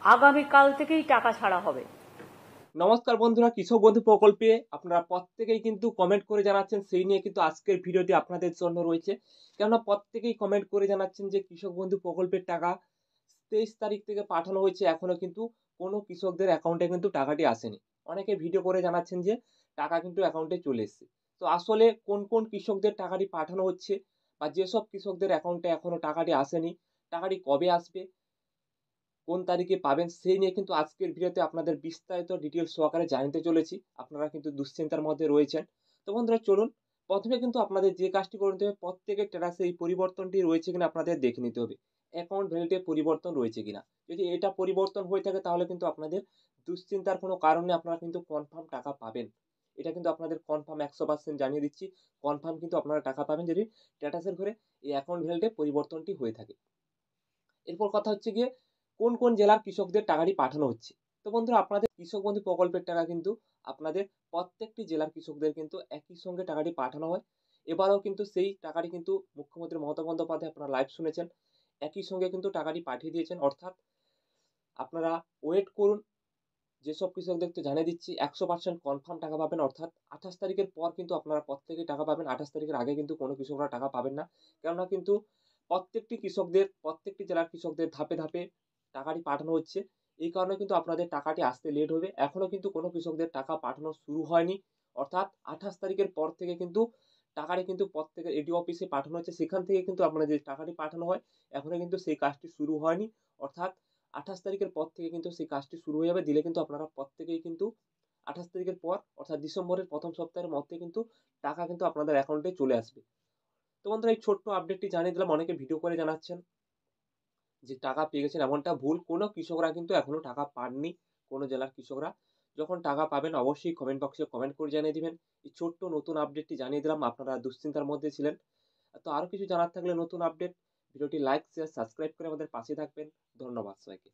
আগামীকাল থেকেই টাকা ছাড়া হবে। নমস্কার বন্ধুরা, কৃষক বন্ধু প্রকল্পে আপনারা প্রত্যেকেই কিন্তু কমেন্ট করে জানাচ্ছেন, সেই নিয়ে কিন্তু আজকের ভিডিওটি আপনাদের জন্য রয়েছে। কেননা প্রত্যেকেই কমেন্ট করে জানাচ্ছেন যে কৃষক বন্ধু প্রকল্পের টাকা 23 তারিখ থেকে পাঠানো হয়েছে, এখনো কিন্তু কোনো কৃষকদের অ্যাকাউন্টে কিন্তু টাকাটি আসেনি। অনেকে ভিডিও করে জানাচ্ছেন যে টাকা কিন্তু অ্যাকাউন্টে চলে এসেছে। তো আসলে কোন কোন কৃষকদের টাকাটি পাঠানো হচ্ছে, বা যেসব কৃষকদের অ্যাকাউন্টে এখনো টাকাটি আসেনি, টাকাটি কবে আসবে, কোন তারিখে পাবেন, সেই নিয়ে কিন্তু আজকের ভিডিওতে আপনাদের বিস্তারিত ডিটেলস সহকারে জানতে চলেছি। আপনারা কিন্তু দুশ্চিন্তার মধ্যে রয়েছেন। তো বন্ধুরা চলুন, প্রথমে কিন্তু আপনাদের যে কাজটি করে নিতে হবে, প্রত্যেকের স্ট্যাটাসে এই পরিবর্তনটি রয়েছে কিনা আপনাদের দেখে নিতে হবে। অ্যাকাউন্ট ভ্যালিডে পরিবর্তন রয়েছে কিনা। যদি এটা পরিবর্তন হয়ে থাকে তাহলে কিন্তু আপনাদের দুশ্চিন্তার কোনো কারণ নেই, আপনারা কিন্তু কনফার্ম টাকা পাবেন। এটা কিন্তু আপনাদের কনফার্ম 100% জানিয়ে দিচ্ছি। কনফার্ম কিন্তু আপনারা টাকা পাবেন যদি স্ট্যাটাসের ঘরে এই অ্যাকাউন্ট ভ্যালিডে পরিবর্তনটি হয়ে থাকে। এরপর কথা হচ্ছে গিয়ে কোন কোন জেলার কৃষকদের টাকাটি পাঠানো হচ্ছে। তো বন্ধুরা, আপনাদের কৃষক বন্ধু প্রকল্পের টাকা কিন্তু আপনাদের প্রত্যেকটি জেলার কৃষকদের কিন্তু একই সঙ্গে টাকাটি পাঠানো হয়। এবারেও কিন্তু সেই টাকাটি কিন্তু মুখ্যমন্ত্রী মমতা বন্দ্যোপাধ্যায়, আপনারা লাইভ শুনেছেন, একই সঙ্গে কিন্তু টাকাটি পাঠিয়ে দিয়েছেন। অর্থাৎ আপনারা ওয়েট করুন। যেসব কৃষকদের তো জানিয়ে দিচ্ছি 100% কনফার্ম টাকা পাবেন, অর্থাৎ 28 তারিখের পর কিন্তু আপনারা প্রত্যেকেই টাকা পাবেন। 28 তারিখের আগে কিন্তু কোনো কৃষকরা টাকা পাবেন না। কেননা কিন্তু প্রত্যেকটি জেলার কৃষকদের ধাপে ধাপে টাকাটি পাঠানো হচ্ছে। এই কারণে কিন্তু আপনাদের টাকাটি আসতে লেট হবে। এখনো কিন্তু কোনো কৃষকদের টাকা পাঠানো শুরু হয়নি। অর্থাৎ 28 তারিখের পর থেকে কিন্তু টাকাটি কিন্তু প্রত্যেকের এডি অফিসে পাঠানো হচ্ছে। সেখান থেকে কিন্তু আপনাদের যে টাকাটি পাঠানো হয়, এখনো কিন্তু সেই কাজটি শুরু হয়নি। অর্থাৎ 28 তারিখের পর থেকে কিন্তু সেই কাজটি শুরু হয়ে যাবে। দিলে কিন্তু আপনারা প্রত্যেকেই কিন্তু 28 তারিখের পর, অর্থাৎ ডিসেম্বরের প্রথম সপ্তাহের মধ্যে কিন্তু টাকা কিন্তু আপনাদের অ্যাকাউন্টে চলে আসবে। তো বন্ধুরা, এই ছোট্ট আপডেটটি জানিয়ে দিলাম। অনেকে ভিডিও করে জানাচ্ছেন যে টাকা পেয়ে গেছেন, এমনটা ভুল। কোনো কৃষকরা কিন্তু এখনো টাকা পাননি। কোনো জেলার কৃষকরা যখন টাকা পাবেন অবশ্যই কমেন্ট বক্সে কমেন্ট করে জানিয়ে দিবেন। এই ছোট্ট নতুন আপডেটটি জানিয়ে দিলাম, আপনারা দুশ্চিন্তার মধ্যে ছিলেন। তো আরো কিছু জানার থাকলে নতুন আপডেট, ভিডিওটি লাইক শেয়ার সাবস্ক্রাইব করে আমাদের পাশে থাকবেন। ধন্যবাদ সবাইকে।